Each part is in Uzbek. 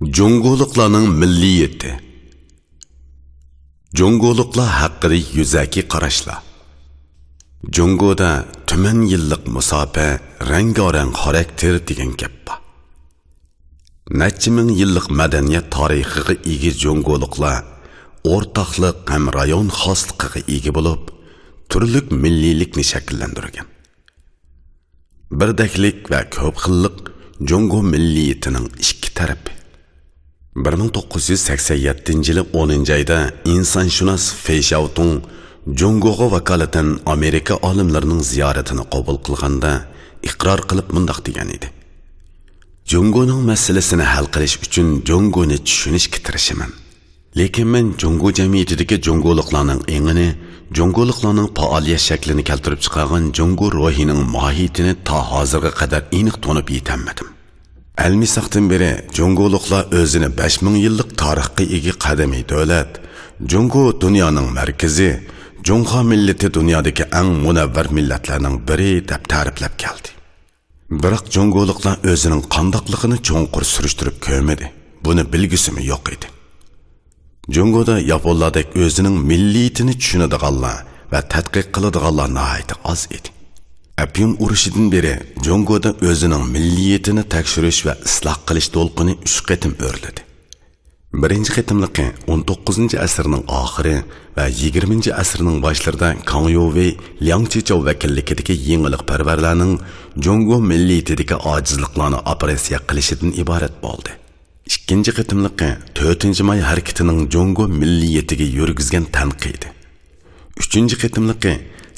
Jungoluklarning milliyati. Jungoluklar haqida yuzaki qarashlar. Jungoda tuman yillik musofa, rang-orang xarakter degan gap bor. Necha ming yillik madaniyat tarixiga ega jungoluklar o'rtaqlik ham rayon xosligiga ega bo'lib, turli milliylikni shakllantirgan. Birdaklik va ko'p xillik Jungo milliyatining ikki tarafi. 1987-yili 10-oyda insonshunos Feyshaotung Jungoga vakolatan Amerika olimlarining ziyoratini qabul qilganda iqror qilib mundoq degan edi. Jungoning masalasini hal qilish uchun Jungoni tushunishga tirishaman. Lekin men Jungo jamiyatidagi jungoluklarning engini, jungoluklarning faoliyat shaklini keltirib chiqargan Jungo ruhining mohiyatini ta hozirga qadar aniq to'nib yetolmadim. Almisaqdan beri jungoluklar o'zini 5000 yillik tarixga ega qadamiy davlat, Jungo dunyoning markazi, Jungo millati dunyodagi eng munavvar millatlarning biri deb ta'riflab keldi. Biroq jungoluklar o'zining qandoqligini cho'nqur surishtirib ko'rmadi. Buni bilgisimi yo'q edi. Jungoda Yaponlardek o'zining milliyatini tushunadiganlar va tadqiq qiladiganlar nihoyat oz edi. Apyun urushidan beri Jungoda o'zining milliyatini tekshirish va isloh qilish to'lqini 3 qatim o'rladi. Birinchi qatimligi 19-asrning oxiri va 20-asrning boshlarida Kang Yu Wei, Liang Qichao vakilligidagi yangilik parvarlarning Jungo milliyatidagi ojizliklarni operatsiya qilishidan iborat bo'ldi. Ikkinchi qatimligi 4-may harakatining Jungo milliyatiga yurgizgan tanqidi. Uchinchi qatimligi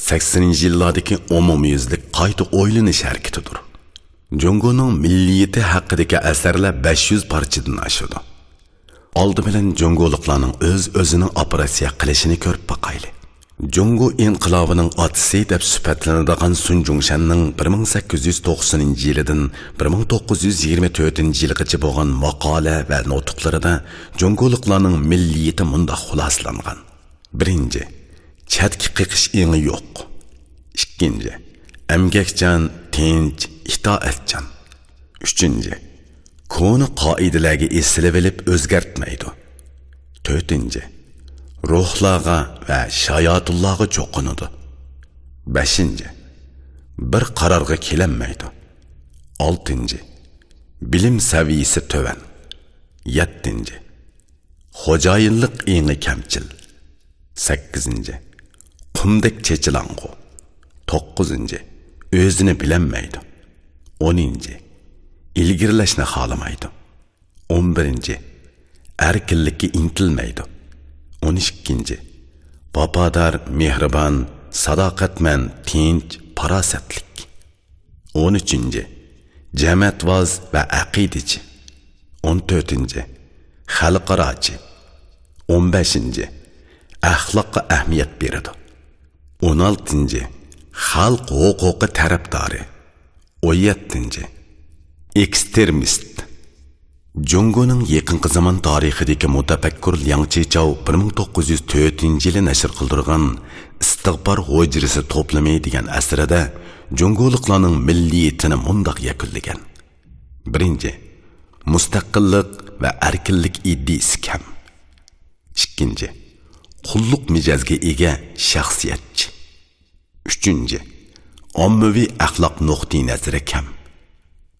80-yillardagi umumyuzlik qayta o'ylanish harakatidir. Jungoning milliyati haqidagi asarlar 500 parchadan oshadi. Oldi bilan jungoluklarning o'zining operatsiya qilishini ko'rib boqayli. Jungo inqilobining otisi deb sifatlanadigan Sun Jungshanning 1890-yildan 1924-yilgacha bo'lgan maqola va nutqlarida jungoluklarning milliyati mundaq xuloslangan. 1. Chatki qiqish engi yo'q. 2. Emgakchan, tinch, itoatchan. 3. Konu qoidalarga esilib olib o'zgartmaydi. 4. Ruhlarga va shayotullarga cho'qinadi. 5. Bir qarorga kelinmaydi. 6. Bilim saviyasi to'van. 7. Xo'jayinlik engi kamchil. 8. Qumdek chechilang'u. 9. O'zini bilinmaydi. 10. İlgirlashni xohlamaydi. 11. Erkinlikka intilmaydi. 12. Vafodor, mehribon, sadoqatman, tinch, farosatlik. 13. Jamiyatvoz va aqidachi. 14. Xalqarochi. 15. Axloqqa ahamiyat beradi. 16. Xalq huquqi tarafdori. 17. Ekstremist. Jungoning yaqinqi zamon tarixidagi mutafakkur Liang Qichao 1904-yili nashr qildirgan Istig'for hujrasi to'plami degan asrida jungoluklarning milliyatini mundoq yakunlagan. 1. Mustaqillik va erkinlik iddiasi kam. 2. Qulluq mijozga ega shaxsiyatchi. 3. Ommaviy axloq nuqtai nazari kam.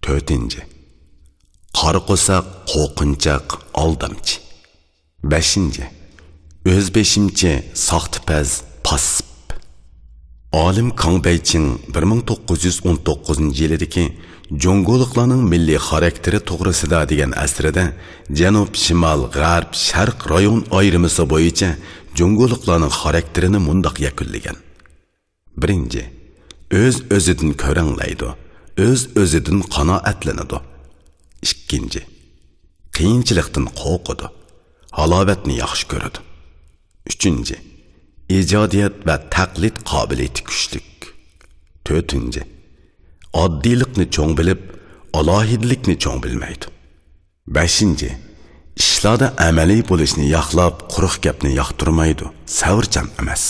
4. Qarqo'saq, qo'rqinchoq, aldamchi. 5. O'zbeshimchi, soxtipaz, pasib. Olim Kang Beyching 1919-yildagi jungoluklarning milliy xarakteri to'g'risida degan asrida Janub, Shimol, G'arb, Sharq rayon ayrimisi bo'yicha jungoluklarning xarakterini mundoq yakunlagan. 1. O'z-o'zidan ko'ranglaydi. O'z-o'zidan qanoatlanadi. 2. Qiyinchilikdan qo'rqadi. Halovatni yaxshi ko'radi. 3. Ijodiyat va taqlid qobiliyati kuchli. 4. Oddiylikni cho'ng bilib, alohidlikni cho'ng bilmaydi. 5. Ishlarda amaliy bo'lishni yoqlab, quruq gapni yoqtirmaydi. Savrchan emas.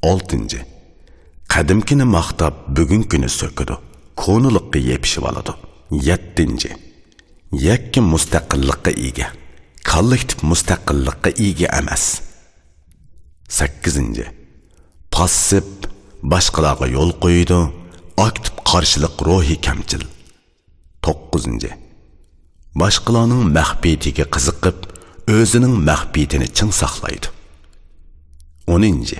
6. Qadimkini maqtab, bugunkini so'kadi. Ko'nuliqqa yepishib oladi. 7. yakka mustaqillikqa ega, kollektiv mustaqillikqa ega emas. 8. Passiv boshqalarga yo'l qo'ydi, aktiv qarshilik ruhi kamchil. 9. Boshqalarning maxfiyatiga qiziqib, o'zining maxfiyatini ching saqlaydi. 10.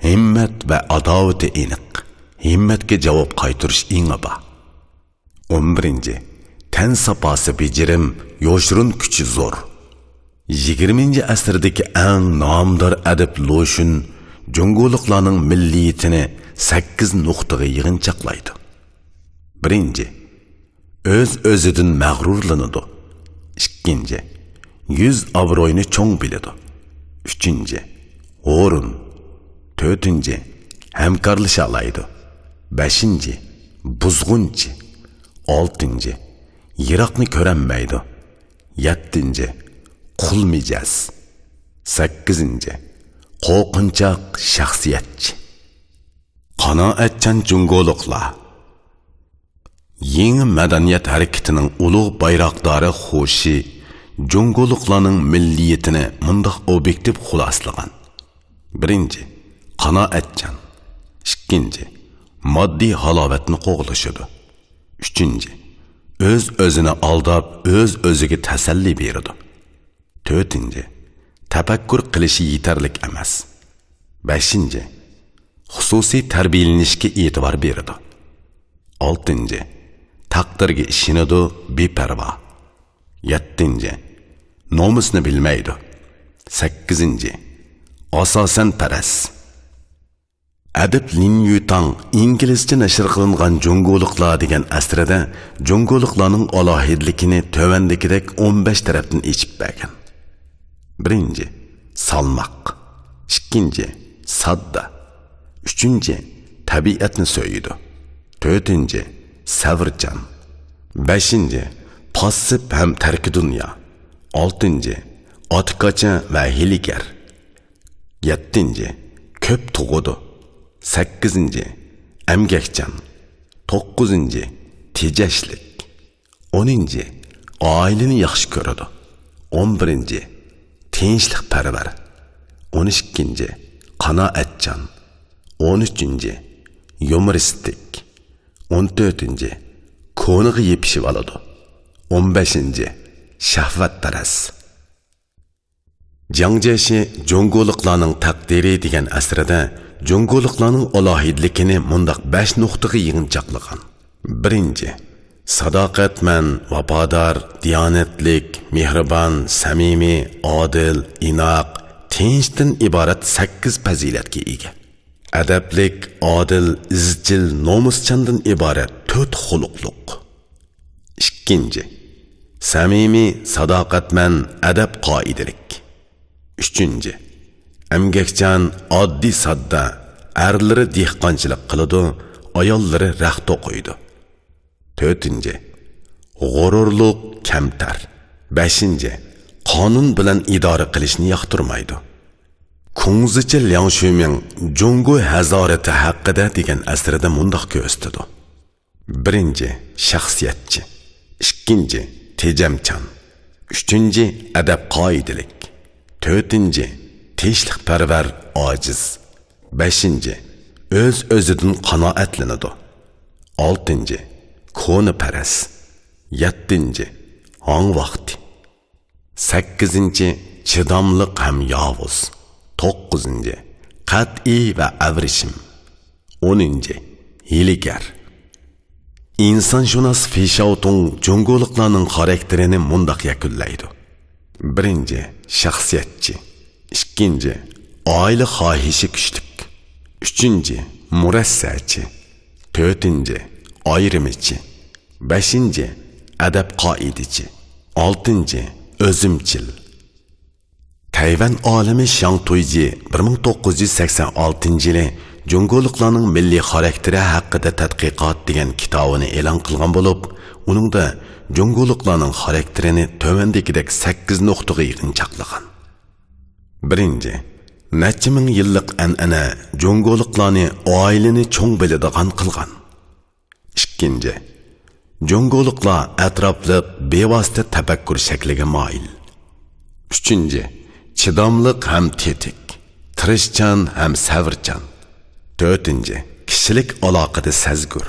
Himmat va adovati aniq. Himmatga javob qaytarish ingiba. 11. Tan saposi bejirim, yoshirun kuchi zo'r. 20. asrdagi eng nomdor adib Loshun Jungoliklarning milliyatini 8 nuqtaga yig'inchoqlaydi. 1. O'z-o'zidan mag'rurlanadi. 2. Yuz obro'yni cho'ng biladi. 3. O'rin. 4. Hamkorlasha oladi. 5. Buzg'unchi. 6. Yiroqni ko'ranmaydi. 7. Qul mijoz. 8. Qo'rqinchoq shaxsiyatchi. Qanoatchan jungoliklar. Yangi madaniyat harakatining ulug' bayroqdori Xo'shi jungoliklarning milliyatini mundaq obyektiv xuloslagan. 1. Qanoatchan. 2. Moddiy halovatni qo'g'lashadi. 3. O'z-o'zini aldab, o'z-o'ziga tasalli beradi. 4. Tafakkur qilishi yetarlik emas. 5. Xususiy tarbiyalanishga e'tibor beradi. 6. Taqdirga ishonadi, beparvo. 7. Nomusni bilmaydi. 8. Asosan paras. Adib Lin Yutang inglizcha nashr qilingan Jungoliklar degan asrida Jungoliklarning alohidligini tövandagidek 15 tarafdan echib bergan. 1. Salmoq. 2. Sadda. 3. Tabiatni so'yidi. 4. Savrchan. 5. Passiv ham tarki dunyo. 6. Otqacha va hiligar. 7. Ko'p tug'udi. 8. Emgakchan. 9. Tejashlik. 10. Oilani yaxshi ko'radi. 11. Tinchlik parvar. 12. Qanoatchan. 13. Yumoristik. 14. Ko'niga yepishib oladi. 15. Shahvatparast. Jiang Jeshi Jungoliklarning taqdiri degan asrida Jungoliklarning alohidligini mundaq 5 nuqtaga yig'inchoqlagan. 1. Sadoqatman, vafodor, diyonatlik, mehribon, samimiy, odil, inoq, tinchdan iborat 8 fazilatga ega. Adablik, odil, izchil, nomuschandan iborat 4 xuluqliq. 2. Samimiy, sadoqatman, adab qoidalik. 3. Emgakchan, oddiy sodda, erlari dehqonchilik qiladi, ayollari raxt o'qiydi. 4. G'ururliq, kamtar. 5. Qonun bilan idora qilishni yoqtirmaydi. Kungzichi Liang Shuming Jungo hazorati haqida degan asrida mundoq ko'rsatdi. 1. Shaxsiyatchi. 2. Tejamchan. 3. Adab qoidalik. 4. Tinchlikparvar, ojiz. 5. O'z-o'zidan qanoatlanadi. 6. Ko'ni paras. 7. Hong vaqti. 8. Chidamliq ham yovuz. 9. Qat'iy va avrishim. 10. Hiligar. İnsanshunos Fishautung Jungoliklarning xarakterini mundaq yakunlaydi. 1. Shaxsiyatchi. 2. Oila xohishi kuchlik. 3. Murassachi. 4. Ayrimichi. 5. Adab qoidichi. 6. O'zimchil. Tayvan olimi Shang Tuiji 1986-yili Jungoliklarning milliy xarakteri haqida tadqiqot degan kitobini e'lon qilgan bo'lib, uningda Jungoliklarning xarakterini tövandagidek 8 nuqtaga yig'inchoqlagan. 1. Necha ming yillik an'ana Jungoliklarni oilani cho'ng biladigan qilgan. 2. Jungoliklar atrofliq bevosita tafakkur shakliga moyil. 3. Chidamliq ham tetik, tirishchan ham savrchan. 4. Kishilik aloqada sezgur,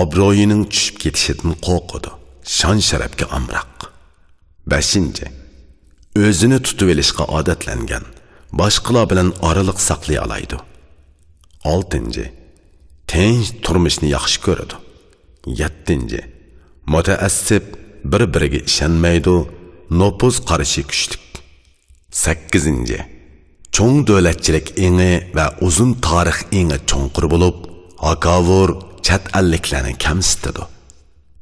obro'yining tushib ketishidan qo'rqadi, shon sharafga amroq. 5. O'zini tutib olishga odatlangan, boshqalar bilan oraliq saqlay oladi. 6. Tinch turmushni yaxshi ko'radi. 7. Mutaassib, bir-biriga ishonmaydi, nopuz qarashi kuchli. 8. Cho'ng davlatchilik engi va uzun tarix engi cho'nqir bo'lib, akavur chat elliklarni kamsitadi.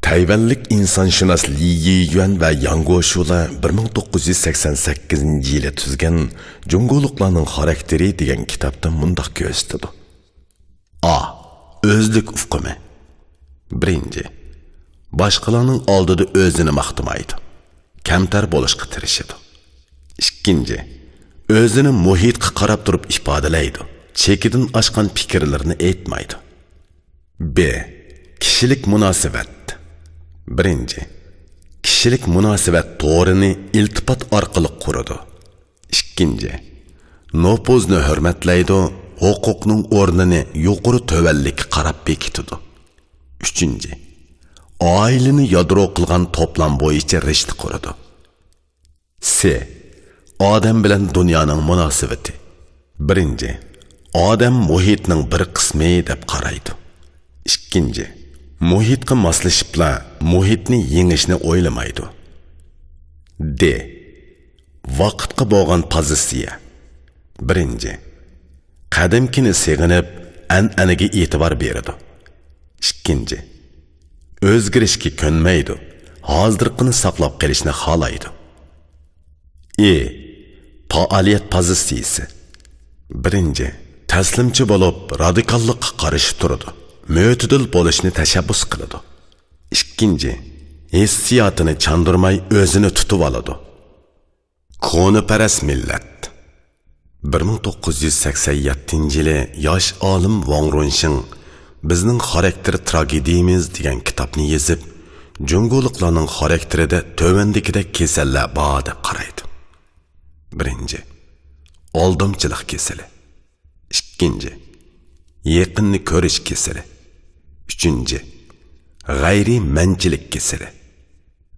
Tayvanlik insonshunos Li Yiyuan va Yang Guoshula 1988-yili tuzgan Jungoliklarning xarakteri degan kitobda mundoq ko'rsatadi. A. O'zlik ufqimi. 1. Boshqalarning oldida o'zini maqtamaydi, kamtar bo'lishga tirishadi. 2. O'zini muhitga qarab turib ifodalaydi, chekidan oshgan fikrlarini aytmaydi. B. Kishilik munosabat. 1. Kishilik munosabat to'g'rini iltifot orqali quradi. 2. Nopozni hurmatlaydi, huquqning o'rnini yuqori tuvallikka qarab bekitadi. 3. Oilani yadro qilgan to'plam bo'yicha rishta quradi. C. Odam bilan dunyoning munosabati. 1. Odam muhitning bir qismi deb qaraydi. 2. Muhitga moslashibla muhitni yengishni o'ylamaydi. D. Vaqtga bo'lgan pozitsiya. 1. Qadimkini seg'inib, an'anaga e'tibor beradi. 2. O'zgarishga ko'nmaydi, hozirqini saqlab qolishni xohlaydi. E. Faoliyat pozitsiyasi. 1. Taslimchi bo'lib, radikallikqa qarshi turadi, mo'tadil bo'lishni tashabbus qiladi. 2. Hissiyotini chandurmay o'zini tutib oladi. Qo'niparas millat. 1987-yili yosh olim Wang Runxing bizning xarakter tragediyamiz degan kitobni yozib, Jungoliklarning xarakterida tövendikida kasallar bor deb qaraydi. 1. Aldamchilik kasali. 2. Yaqinni ko'rish kasali. 3. G'ayri manchilik kasali.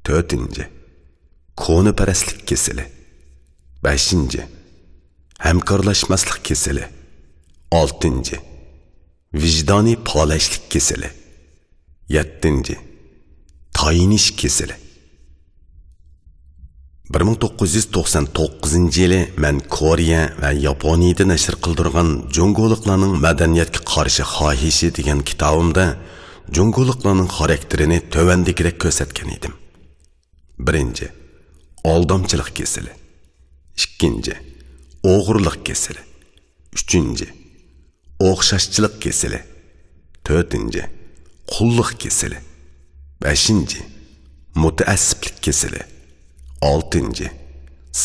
4. Qo'niparastlik kasali. 5. Hamkorlashmaslik kasali. 6. Vijdoniy polashlik kasali. 7. Tayinish kasali. 1999-yili men Koreya va Yaponiyada nashr qildirgan Jungoliklarning madaniyatga qarshi xohishi degan kitobimda Jungoliklarning xarakterini tövendikidek ko'rsatgan edim. 1. Aldamchilik kasali. 2. O'g'irlik kasali. 3. O'xshashchilik kasali. 4. Qulluq kasali. 5. Mutaassiblik kasali. 6.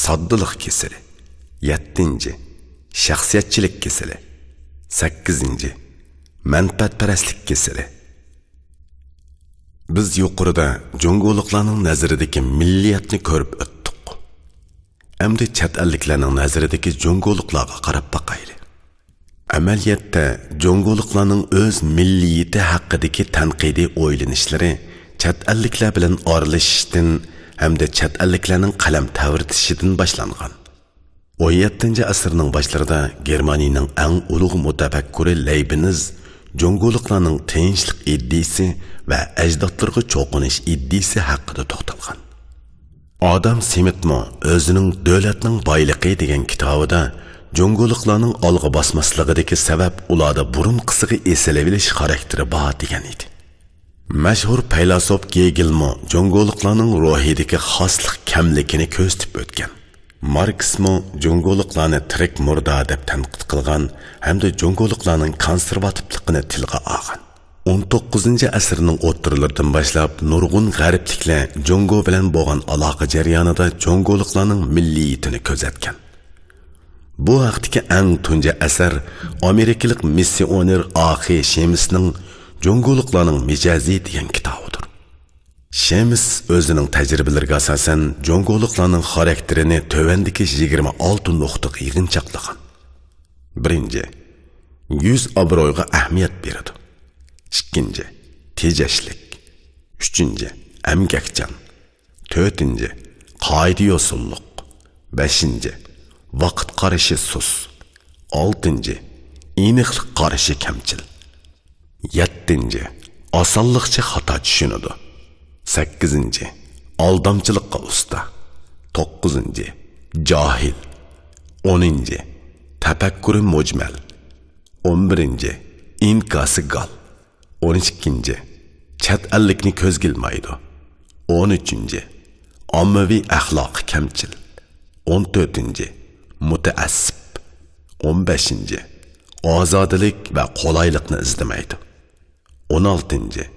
Soddilik kasali. 7. Shaxsiyatchilik kasali. 8. Manfaatparastlik kasali. Biz yuqorida Jungoliklarning nazaridagi milliyatni ko'rib o'tdik. Endi chet elliklarning nazaridagi Jungoliklarga qarab boqayli. Amaliyotda Jungoliklarning o'z milliyati haqidagi tanqidiy o'ylanishlari chet elliklar bilan oralashishdan hamda chet elliklarning qalam tavirtishidan boshlangan. 17-asrning boshlarida Germaniyaning eng ulug' mutafakkiri Leibniz Jungoliklarning tinchlik iddisi va ajdodlarga cho'qinish iddisi haqida to'xtalgan. Adam Smithmo o'zining davlatning boyligi degan kitobida Jungoliklarning olg'a bosmasligidagi sabab ularda burun qisig'i esalavilish xarakteri bor degan edi. Mashhur faylasuf Gegelmo Jungoliklarning ruhidagi xoslik kamligini ko'rsatib o'tgan. Marksmo Jungoliklarni tirik murda deb tanqid qilgan hamda Jungoliklarning konservativligini tilga olgan. 19-asrning o'ttirlaridan boshlab nurg'un g'arbliklar Jungo bilan bo'lgan aloqa jarayonida Jungoliklarning milliyatini ko'rsatgan. Bu vaqtdagi eng tunji asar Amerikalik missioner A.X. Shemsning Jungoliklarning mijozi degan kitobidir. Şems özünün təcrübələrə əsasən Congoluqlarning xarakterini tövəndəki 26 nöqtəyə yığınçaqlagan. 1. Yüz obro'yga ahamiyat beradi. 2. Tejashlik. 3. Emgakchan. 4. Qoida yo'sulluq. 5. Vaqt qarashi sus. 6. Aniqlik qarashi kamchil. 7. Osonlikcha xato tushunadi. 8. Aldamchilikqa usta. 9. Jahil. 10. Tafakkuri mujmal. 11. İnkası gal. 12. Chat ellikni ko'z gilmaydi. 13. Ommaviy axloq kamchil. 14. Mutaassib. 15. Ozodlik va qulaylikni izlamaydi. 16.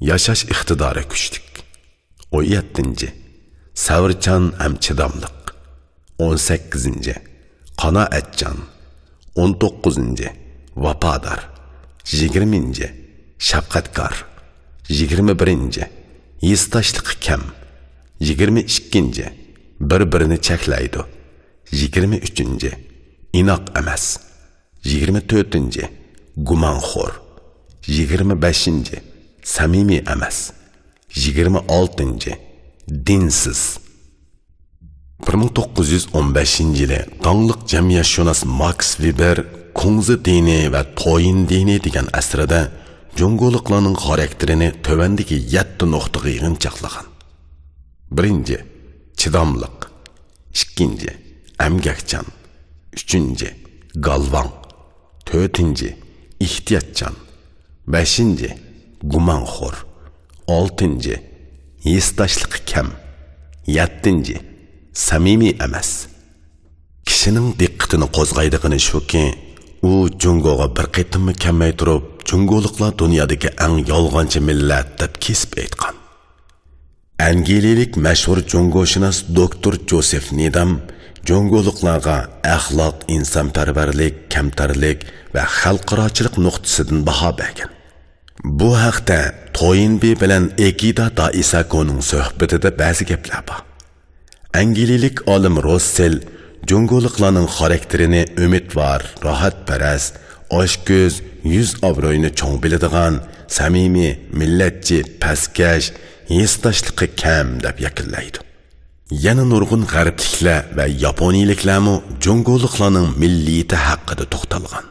Yashash iqtidori kuchlik. 17. Savrchan ham chidamliq. 18. Qanoatchan. 19. Vafodor. 20. Shafqatkor. 21. Yestashlik kam. 22. Bir-birini cheklaydi. 23. Inoq emas. 24. Gumonxo'r. 25. Samimiy emas. 26. Dinsiz. 1915-yili Tonglik jamiyatshunos Max Weber Kungzi dini va Toyin dini degan asrida Congoluqlarning xarakterini tövəndəki 7 nöqtəyə yığınçaqlagan. 1. Chidamliq. 2. Emgakchan. 3. Galvan. 4. Ehtiyotchan. 5. Gumonxo'r. 6. Yestashlik kam. 7. Samimiy emas. Kishining diqqatini qo'zg'aydigani shuki, u Jungoga bir qitimmi kelmay turib, Congoluqlar dunyodagi eng yolg'onchi millat deb kesib aytgan. Angliyalik mashhur Jongoshunos doktor Joseph Needham Congoluqlarga axloq, insonparvarlik, kamtarlik va xalqarochilik nuqtasidan baho bergan. Bu haqda Toyinbi bilan Ekida Daisakoning suhbatida ba'zi gaplar bor. Angliyalik olim Russell Congoluqlarning xarakterini umidvor, rohatparast, oshko'z, yuz obro'yini cho'ng biladigan, samimiy, millatchi, pastkash, yestashligi kam deb yakunlaydi. Yana nurg'un g'arbliklar va yaponiyaliklarmi Congoluqlarning milliyati haqida to'xtalgan.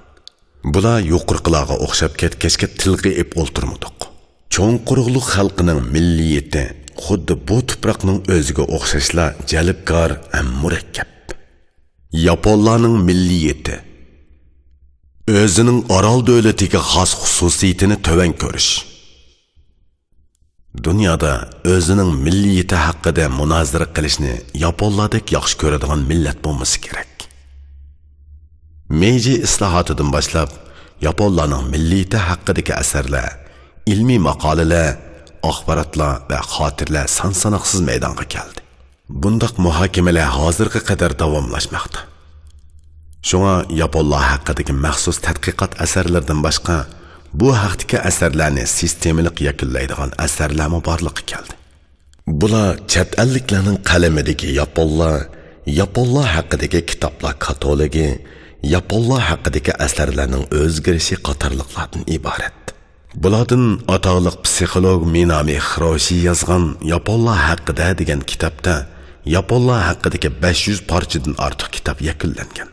Bular yuqorqilarga o'xshab ketgachga tilga ep o'ltirmadik. Cho'ng quruqliq xalqining milliyati xuddi bu tuproqning o'ziga o'xshashla jalbkor ham murakkab. Yaponlarning milliyati o'zining orol davlatiga xos xususiyatini tövən ko'rish. Dunyoda o'zining milliyati haqida munozara qilishni Yaponlardek yaxshi ko'radigan millat bo'lmasi kerak. Meiji islohotidan boshlab Yaponlarning milliyati haqidagi asarlar, ilmiy maqolalar, axborotlar va xotirlar son-sanoqsiz maydonga keldi. Bundaq muhokamalar hozirga qadar davomlashmoqda. Shunga Yaponlar haqidagi maxsus tadqiqot asarlaridan boshqa bu haqdagi asarlarni sistemalik yakunlaydigan asarlarmi borliqqa keldi. Bular chet elliklarning qalamidagi Yaponlar haqidagi kitoblar katalogi, Yaponlar haqidagi asarlarning o'zgarishi qatorliqlardan iborat. Bulardan atoliq psixolog Minami Hiroshi yozgan Yaponlar haqida degan kitobda Yaponlar haqidagi 500 parchadan ortiq kitob yakunlangan.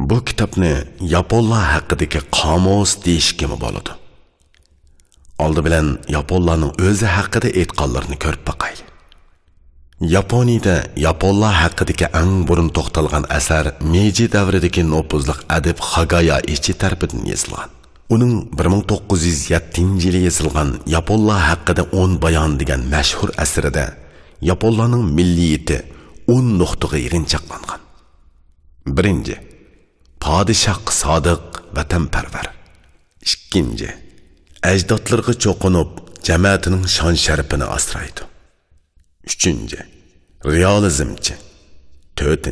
Bu kitobni Yaponlar haqidagi qomus deyishga bo'ladi. Oldi bilan Yaponlarning o'zi haqida aytganlarini ko'rib boqaylik. Yaponiyada Yaponlar haqidagi eng burun to'xtalgan asar Meiji davridagi nopuzli adib Hagayaichi tarafidan yozilgan. Uning 1907-yili yozilgan Yaponlar haqida 10 bayon degan mashhur asarida Yaponlarning milliyati 10 nuqtaga yig'inchaqlangan. 1. Padişah sodiq, vatanparvar. 2. Ajdodlarga cho'qinib, jamiyatining shon sharafini asraydi. 3. Realizmchi. 4.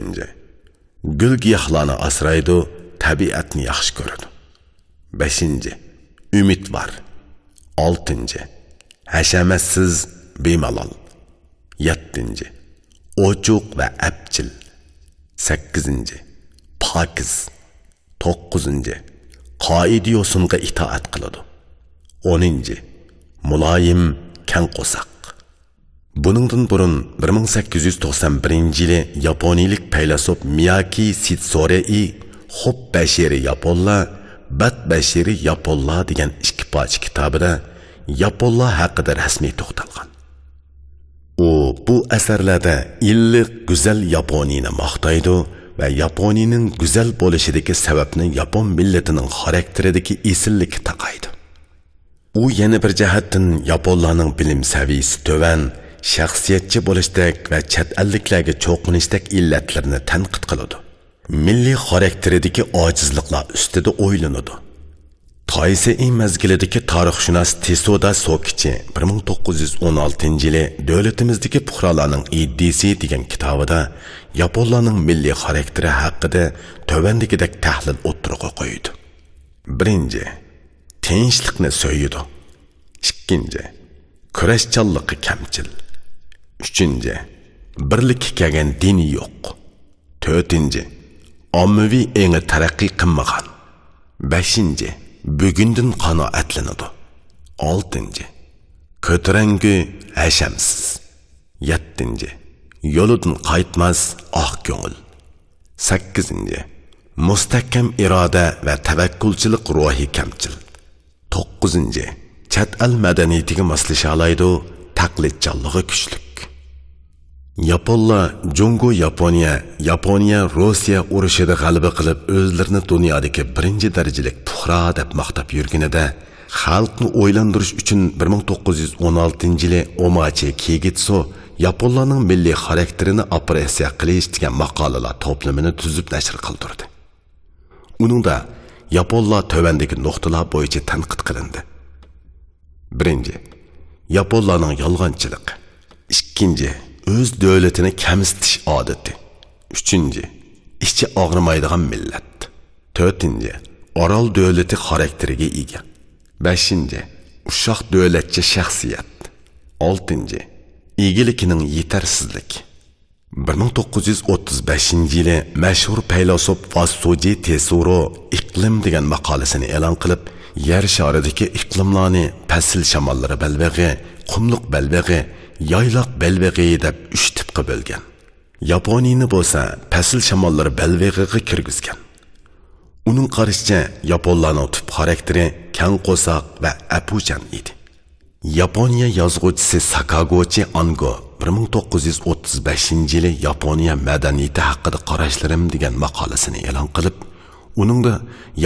Gul-giyohlarni asraydi, tabiatni yaxshi ko'radi. 5. Umidvor. 6. Hashamatsiz, bemalol. 7. Ochiq va apchil. 8. Pokiz. 9. Qoida yo'singa itoat qiladi. 10. Muloyim, kang qo'saq. Buningdan burun 1891-yili yaponiyalik faylasuf Miyaki Sitsorei Xo'p bashiri yaponlar, Bat bashiri yaponlar degan ikki poch kitobida yaponlar haqida rasmiy to'xtalgan. U bu asarlarda illiq, go'zal Yaponiyani maqtaydi va Yaponiyaning go'zal bo'lishidagi sababni Yapon millatining xarakteridagi esillikka taqaydi. U yana bir jihatdan yaponlarning bilim saviyasi to'van, shaxsiyatchi bo'lishdek va chet elliklarga cho'qinishdek illatlarni tanqid qiladi. Milliy xarakteridagi ojizliklar ustida o'ylanadi. Taisei mezgilidagi tarixshunos Tesoda Sokichi 1916-yili davlatimizdagi puhralarning iddisi degan kitobida yaponlarning milliy xarakteri haqida tövandagidek tahlil o'ttirg'i qo'ydi. 1. Tinchlikni so'yidi. 2. Kurashchanligi kamchil. 3. Birlikka kelgan din yo'q. 4. Ommaviy engi taraqqiy qilmagan. 5. Bugundan qanoatlanadi. 6. Ko'tarangi hashamsiz. 7. Yo'lidan qaytmas oq ko'ngil. 8. Mustahkam iroda va tavakkulchilik ruhi kamchil. 9. Chet el madaniyatiga moslasha oladi, taqlidchanligi kuchli. Yaponlar Jungo Yaponiya Rossiya urushida g'alaba qilib o'zlarini dunyodagi birinchi darajalik puhra deb maqtab yurganida xalqni o'ylantirish uchun 1916-yili Omachi Kigitsu yaponlarning milliy xarakterini operatsiya qilish degan maqolalar to'plamini tuzib nashr qildirdi. Uningda yaponlar tövandagi nuqtalar bo'yicha tanqid qilindi. 1. Yaponlarning yolg'onchiligi. 2. Öz davlatini kamsitish odati. 3. Ichi og'rimaydigan millat. 4. Orol davlati xarakteriga ega. 5. Ushoq davlatcha shaxsiyat. 6. Egilikining yetarsizligi. 1935-yili mashhur faylasuf Vassoji Tesuro iqlim degan maqolasini e'lon qilib, yer sharidagi iqlimlarni fasl shamollari balvag'i, qumliq balvag'i, yayloq balvag'i deb 3 tipga bo'lgan. Yaponiyani bo'lsa fasl shamollari balvag'iga kirgizgan. Uning qarashicha yaponlarning tip xarakteri kang qo'saq va apuchan edi. Yaponiya yozuvchisi Sakaguchi Ango 1935-yili Yaponiya madaniyati haqida qarashlarim degan maqolasini e'lon qilib, uningda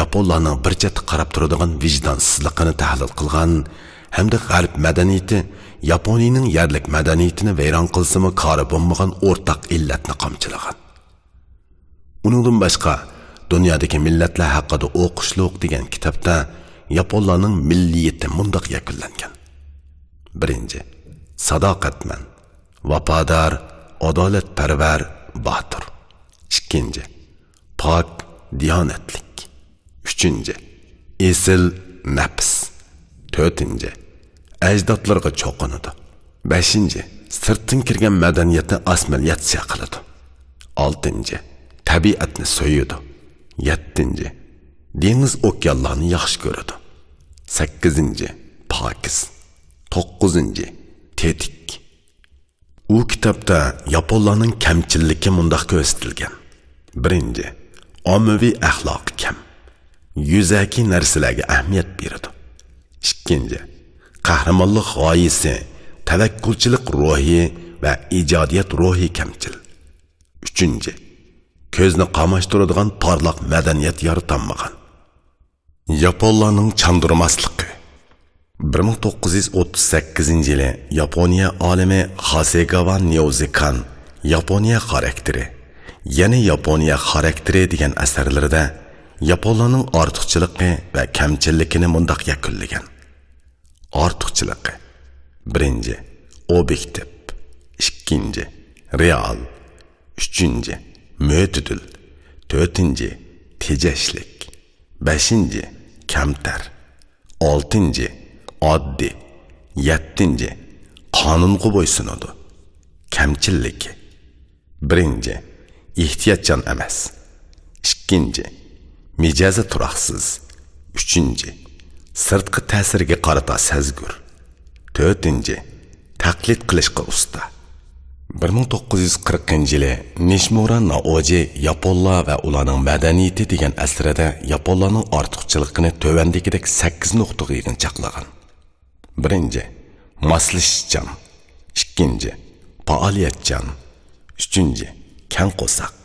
yaponlarning bir chetga qarab turadigan vijdonsizligini tahlil qilgan hamda g'arb madaniyati Yaponiyaning yerlik madaniyatini vayron qilsimi kori bo'lmagan o'rtaq illatni qamchilagan. Uningdan boshqa dunyodagi millatlar haqida o'qishliq degan kitobda yaponlarning milliyati mundaq yakunlangan. 1. Sadoqatman, vafodor, adolatparvar, botir. 2. Pok, diyonatlik. 3. Esil, nafs. 4. Ajdodlarga cho'qinadi. 5. Sirtdan kirgan madaniyatni asmaliyatsiya qiladi. 6. Tabiatni so'yadi. 7. Dengiz okeanlarni yaxshi ko'radi. 8. Pokiz. 9. Tetik. U kitobda yaponlarning kamchilligi mundaq ko'rsatilgan. 1. Ommaviy axloq kam. Yuzaki narsalarga ahamiyat beradi. 2. Qahramonlik g'oyasi, tavakkulchilik ruhi va ijodiyat ruhi kamchil. 3. Ko'zni qamashtiradigan parlaq madaniyat yaratilmagan. Yaponlarning chandurmasligi. 1938-yili Yaponiya olimi Hasegawa Nyozikan Yaponiya xarakteri, yana Yaponiya xarakteri degan asarlarida yaponlarning ortiqchiligi va kamchilligini mundaq yakunlagan. Ortiqchiligi. 1. Obyektiv. 2. Real. 3. Mo'tadil. 4. Tejashlik. 5. Kamtar. 6. Oddiy. 7. qonunga bo'ysunadi. Kamchilligi. Birinchi, ehtiyotchan emas. Ikkinchi, mijozi turoqsiz. Uchinchi, sirtqi ta'sirga qarata sezgur. To'rtinchi, taqlid qilishga usta. 1940-yili Nishimura Naoji Yaponlar va ularning madaniyati degan asrida Yaponlarning ortiqchiligini tövandagidek 8 nuqtaga yig'inchoqlagan. Birinchi, moslashchan. Ikkinchi, faoliyatchan. Uchinchi, kang qo'saq.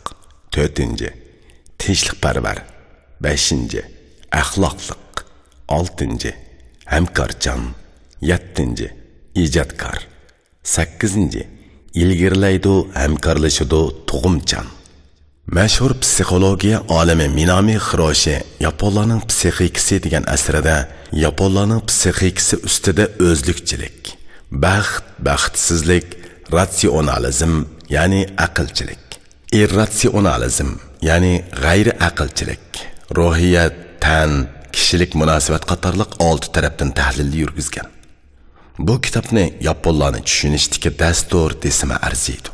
To'rtinchi, tinchlikparvar. Beshinchi, axloqliq. Oltinchi, hamkorchan. Yettinchi, ijodkor. Sakkizinchi, ilgirlaydi, hamkorlashidu, tug'umchan. Mashhur psixologiya olimi Minami Hiroshi Yaponlarning psixikasi degan asrida Yaponlarning psixikasi ustida o'zlikchilik, baxtsizlik, ratsionalizm, ya'ni aqlchilik, irratsionalizm, ya'ni g'ayri aqlchilik, ruhiyat, tan, kishilik munosabat qatorliq 6 tarafdan tahlil yurgizgan. Bu kitobni Yaponlarni tushunishdagi dastur desima arziydi.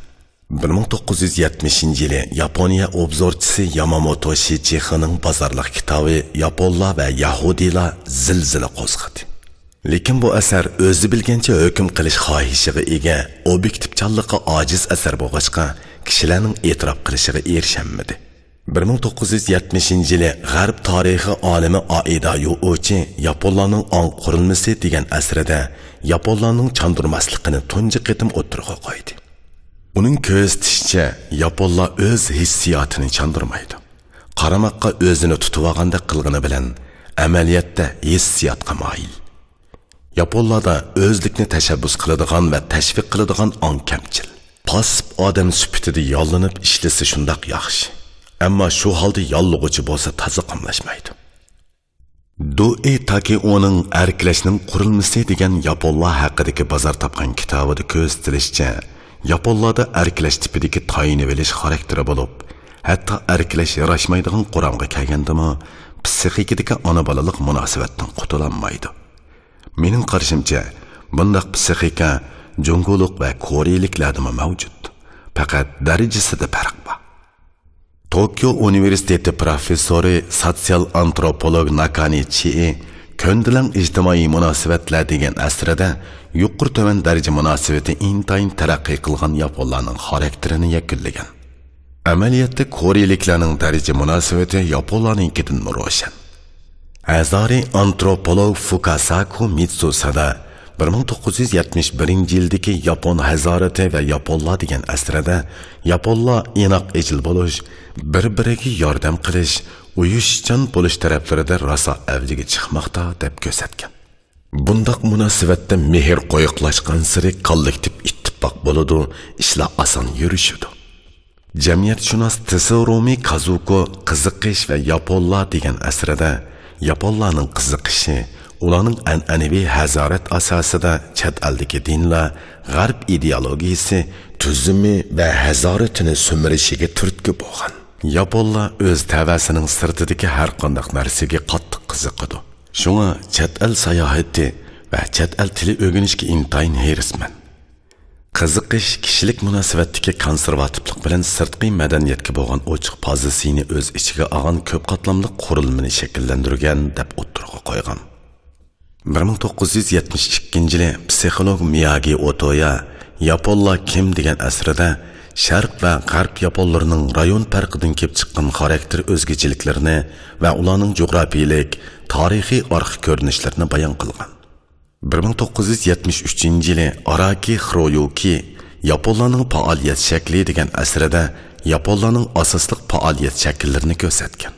1970-yili Yaponiya obzorchisi Yamamoto Shichihining bozorliq kitobi Yaponlar va Yahudiylar zilzila qo'zg'adi. Lekin bu asar o'zi bilgancha hukm qilish xohishiga ega, obyektivchanlikqa ojiz asar bo'lg'achqa kishilarning e'tirof qilishiga erishamadi. 1970-yili G'arb tarixi olimi Aida Yuuchi Yaponlarning ong qurilmasi degan asrida Yaponlarning chandurmasligini tunji qitim o'tirg'a qo'ydi. Uning ko'rsatishicha, Yaponlar o'z hissiyotini chandurmaydi. Qaramoqqa o'zini tutib olganda qilg'ini bilan amaliyotda hissiyotga moyil. Yaponlarda o'zlikni tashabbus qiladigan va tashviq qiladigan ong kamchil. Pasib odam sifatida yollanib ishlasa shundoq yaxshi. Ammo shu holda yollug'uchi bo'lsa toza qamlashmaydi. Doi Takeo'ning erklashning qurilmasi degan Yaponlar haqidagi bozor topgan kitobida ko'rsatilishicha, Yaponlarda erklash tipidagi tayinib olish xarakteri bo'lib, hatto erklash yarashmaydigan Qur'onga kelgandimi, psixikadagi ona-bolalik munosabatdan qutulanmaydi. Mening qarashimcha, bunday psixika Junguluq va Koreyliklarda mavjud. Faqat darajasida farq bor. Tokyo Universiteti professori sotsial antropolog Nakani Chie ko'ndilang ijtimoiy munosabatlar degan asrida yuqori to'van daraja munosabati intayin taraqqiy qilgan Yaponlarning xarakterini yakunlagan. Amaliyotda Koreyliklarning daraja munosabati Yaponlarninkidan ro'shan. Azari antropolog Fukasaku Mitsusada 1971-yildagi Yapon hazorati va Yaponlar degan asrida Yaponlar inoq ejil bo'lish, bir-biriga yordam qilish, uyushchan bo'lish taraflarida rosa avjiga chiqmoqda deb ko'rsatgan. Bundaq munosabatda mehr qo'yiqlashgan siri kollektiv ittifoq bo'ladi, ishlar oson yurishadi. Jamiyatshunos Tsurumi Kazuko qiziqish va Yaponlar degan asrida Yaponlarning qiziqishi ularning an'anaviy hazorat asosida chet eldagi dinlar, g'arb ideologiyasi, tuzumi va hazoratini sumirishiga turtki bo'lgan. Yaponlar o'z tavasining sirtidagi har qanday narsaga qattiq qiziqadi. Shunga chet el sayohati va chet el tili o'rganishga intayin hirisman. Qiziqish kishilik munosabatdagi konservativlik bilan sirtqi madaniyatga bo'lgan ochiq pozitsiyani o'z ichiga olgan ko'p qatlamli qurilmani shakllantirgan deb o'tirg'a qo'ygan. 1972-yili psixolog Miyagi Otoya Yaponlar kim degan asrida Sharq va G'arb Yaponlarining rayon farqidan kelib chiqqan xarakter o'zgachiliklarni va ularning jo'grafiyalik, tarixiy orqa ko'rinishlarini bayon qilgan. 1973-yili Araki Hiroyuki Yaponlarning faoliyat shakli degan asrida Yaponlarning asosliq faoliyat shakllarini ko'rsatgan.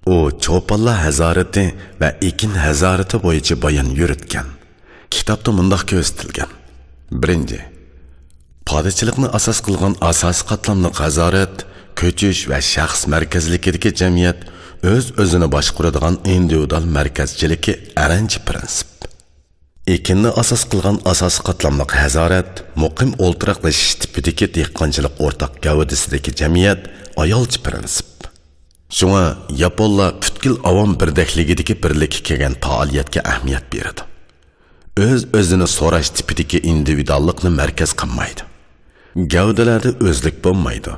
U cho'ponlar hazorati va ekin hazorati bo'yicha bayon yuritgan. Kitobda mundaq ko'rsatilgan. Birinchi, podachilikni asos qilgan asosiy qatlamli hazorat, ko'chish va shaxs markazlikidagi jamiyat o'z-o'zini boshqaradigan individual markazchilikka aranchi prinsip. Ekinni asos qilgan asosiy qatlamli hazorat, muqim o'ltiraqlashish tipidagi dehqonchilik o'rtaq gavdasidagi jamiyat ayolchi prinsip. Shunga Yaponlar butkul avom birdakligidagi birlikka kelgan faoliyatga ahamiyat beradi. Öz-özini so'rash tipidagi individuallikni markaz qilmaydi. Gavdalarda o'zlik bo'lmaydi.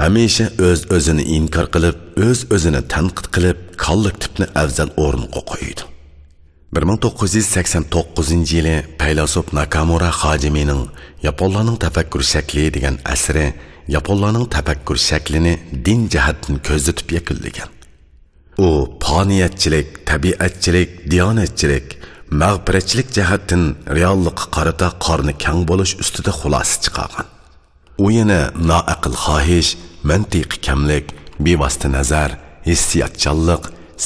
Hamisha öz-özini inkor qilib, öz-özini tanqid qilib, kallik tipni afzal o'ringa qo'ydi. 1989-yili faylasuf Nakamura Hajimining Yaponlarning tafakkur shakli degan asri Yaponlarning tafakkur shaklini din jihatdan ko'zatib yakunlagan. U faniyatchilik, tabiatchilik, diyonatchilik, mag'firatchilik jihatdan reallikqa qarata qorni kang bo'lish ustida xulosa chiqargan. U yana noaql xohish, mantiqiy kamlik, bevosita nazar, hissiyotchanlik,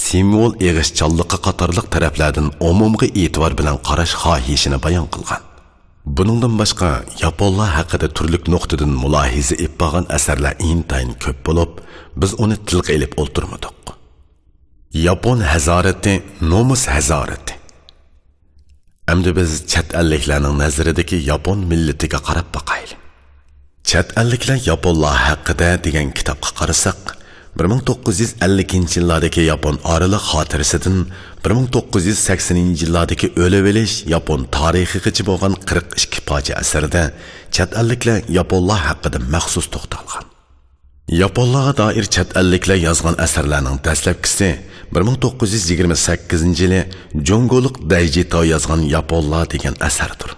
simvol eg'ishchanlikqa qatorliq taraflardan umumga e'tibor bilan qarash xohishini bayon qilgan. Buningdan boshqa Yaponlar haqida turli nuqtadan mulohiza etgan asarlar intayin ko'p bo'lib, biz uni tilga ilib o'ltirmadik. Yapon hazorati, nomus hazorati. Endi biz chet elliklarning nazaridagi Yapon millatiga qarab boqaylik. Chet elliklar Yaponlar haqida degan kitobga qarasak, 1950-yillardagi Yapon oraliq xotirasidan 1980-yillardagi o'lib olish Yapon tarixigacha bo'lgan 42 fojia asarida chet elliklar Yaponlar haqida maxsus to'xtalgan. Yaponlarga doir chet elliklar yozgan asarlarning dastlabkisi 1928-yili Jongoliq Daijitao yozgan Yaponlar degan asardir.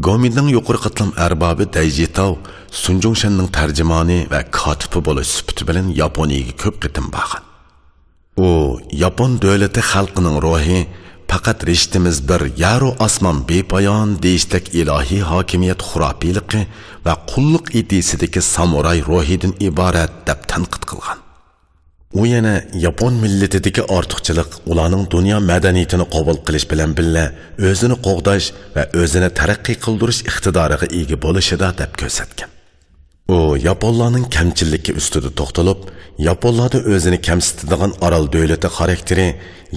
Gominning yuqori qatlam arbobi Daijitao Sunjongshanning tarjimoni va kotibi bo'lish sifati bilan Yaponiyaga ko'p qitim borgan. U Yapon davlati xalqining ruhi faqat rishtimiz bir yaru osmon bepoyon deyishdak ilohiy hokimiyat xurafiyligi va qulluq ideyasidagi samuray ruhidan iborat deb tanqid qilgan. U yana Yapon millatidagi ortiqchilik ularning dunyo madaniyatini qabul qilish bilan birga o'zini qo'g'dash va o'zini taraqqiy qildirish iqtidoriga ega bo'lishida deb ko'rsatgan. U Yaponlarning kamchilligi ustida to'xtalib, Yaponlarda o'zini kamsitadigan orol davlati xarakteri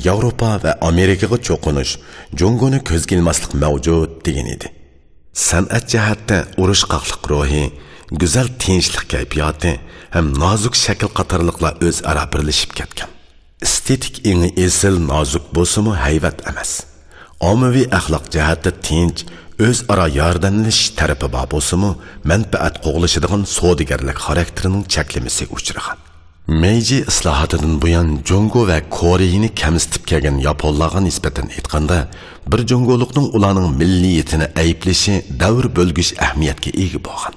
Yevropa va Amerikaga cho'qinish, Jongoni ko'zga ilmaslik mavjud degan edi. San'at jihatda urushqoqlik ruhi, go'zal tinchlik kayfiyati ham nozik shakl qatorliqlar o'zaro birlashib ketgan. Estetik eng esil nozik bo'lsa-mu hayvat emas. Ommaviy axloq jihatda tinch, o'zaro yordamlashish tarafi bor bo'lsa-mu, manfaat qo'g'lashadigan savdogarlik xarakterining cheklimasiga uchragan. Meiji islohotidan buyon Jongo va Koreyani kamsitib kelgan Yaponlarga nisbatan aytganda, bir Jongoliqning ularning milliyatini ayblashi davr bo'lgich ahamiyatga ega bo'lgan.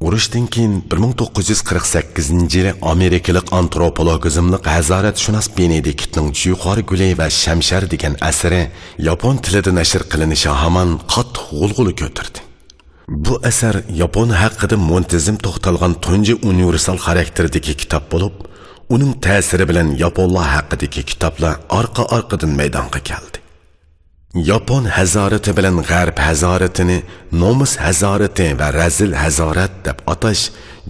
Urushdan keyin 1948-yili Amerikalik antropologizmlik hazoratshunos Benediktning Yuqori Guli va Shamshar degan asari Yapon tilida nashr qilinishi hamon qattiq g'ulg'ula ko'tardi. Bu asar Yapon haqida muntazam to'xtalgan tunji universal xarakterdagi kitob bo'lib, uning ta'siri bilan Yaponlar haqidagi kitoblar orqa-orqadan maydonga keldi. Yapon hazorati bilan g'arb hazoratini nomus hazorati va razil hazorat deb atash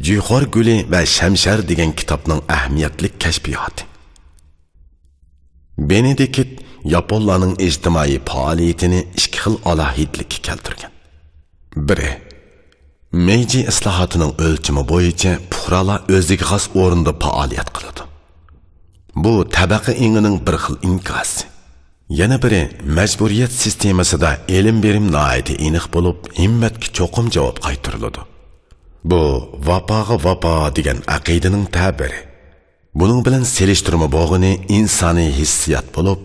Yuqori Guli va Shamshar degan kitobning ahamiyatli kashfiyoti. Benedikt Yaponlarning ijtimoiy faoliyatini ikki xil alohidlikka keltirgan. Biri, Meiji islohotining o'lchami bo'yicha fuqarolar o'ziga xos o'rinda faoliyat qiladi. Bu tabaqa engining bir xil inkosi. Yana biri, majburiyat sistemasida ilm berim noiti aniq bo'lib, himmatga cho'qim javob qaytariladi. Bu vapoga vapo degan aqidaning ta'biri. Buning bilan selishtirma bo'g'ini insoniy hissiyat bo'lib,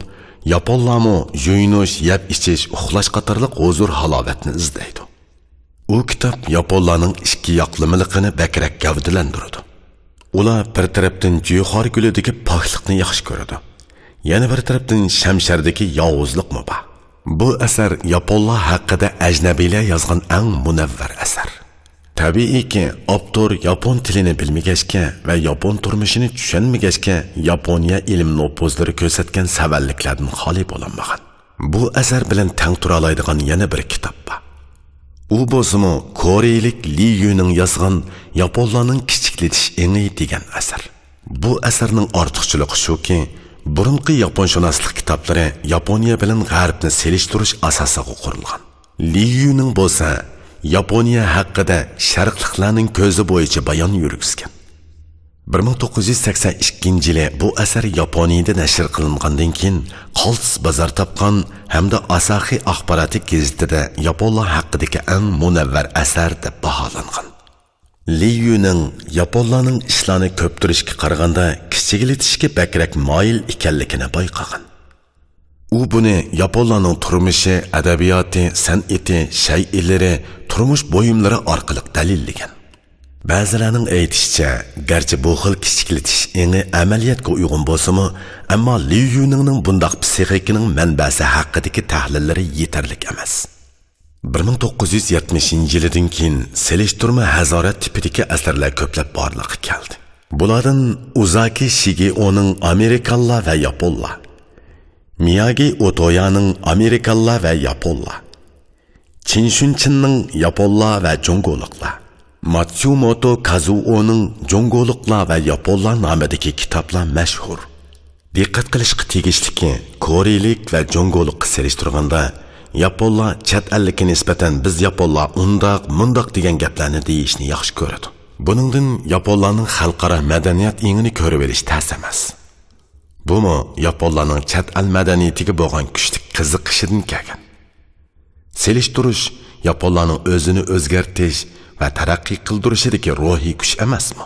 Yaponlarmo yuyinish, yeb ichish, uxlash qatorliq huzur halovatni izlaydi. U kitob Yaponlarning ikki yoqlimiligini bakrak gavdalantiradi. Ular bir tarafdan Yuqori Gulidagi poklikni yaxshi ko'radi. Yana bir tarafdan Shamshardagi yovuzlikmi bor. Bu asar Yaponlar haqida ajnabiylar yozgan eng munavvar asar. Tabiiyki, avtor Yapon tilini bilmagachga va Yapon turmushini tushunmagachga Yaponiya ilm nopozlari ko'rsatgan savalliklardan xoli bo'lmagan. Bu asar bilan teng tura oladigan yana bir kitob bor. U bo'lsa-mu Koreylik Li Yuning yozgan Yaponlarning kichiklitish engi degan asar. Bu asarning ortiqchiligi shuki, burunqi yaponshunoslik kitoblari Yaponiya bilan g'arbni selishtirish asosiga qurilgan. Li Yuning bo'lsa Yaponiya haqida sharqliklarning ko'zi bo'yicha bayon yurgizgan. 1982 yili bu asar Yaponiyada nashr qilingandan keyin qaltis bozor topgan hamda Asahi axborotlik gazetida Yaponlar haqidagi eng munavvar asar deb baholangan. Li Yuning Yaponlarning ishlarni ko'ptirishga qaraganda kichiklatishga bakrak moyil ekanligini bayqagan. U buni Yaponlarning turmushi, adabiyoti, san'ati, shay'ilari, turmush buyumlari orqali dalillagan. Ba'zilarning aytishicha, garchi bu xil kichiklatish eni amaliyotga uyg'un bo'lsa-mu, ammo Li Yuningning bundaq psixikaning manbasi haqidagi tahlillari yetarlik emas. 1970-yildan keyin selishtirma hazorat tipidagi asarlar ko'plab borliqqa keldi. Bulardan Uzaki Shigeo'ning Amerikanlar va Yaponlar, Miyagi Otoyaning Amerikanlar va Yaponlar, Chin Shunchinning Yaponlar va Jongoliqlar, Matsumoto Kazuo'ning Jongoliqlar va Yaponlar nomidagi kitoblar mashhur. Diqqat qilishga tegishliki, Koreylik va Jongoliqqa selishtirganda Yaponlar chet ellikka nisbatan biz Yaponlar mundoq degan gaplarni deyishni yaxshi ko'radi. Buningdan Yaponlarning xalqaro madaniyat engini ko'rib olish ta's emas. Bumi Yaponlarning chet el madaniyatiga bo'lgan kuchli qiziqishidan kelgan. Selishtirish Yaponlarning o'zini o'zgartirish va taraqqiy qildirishidagi ruhiy kuch emasmi?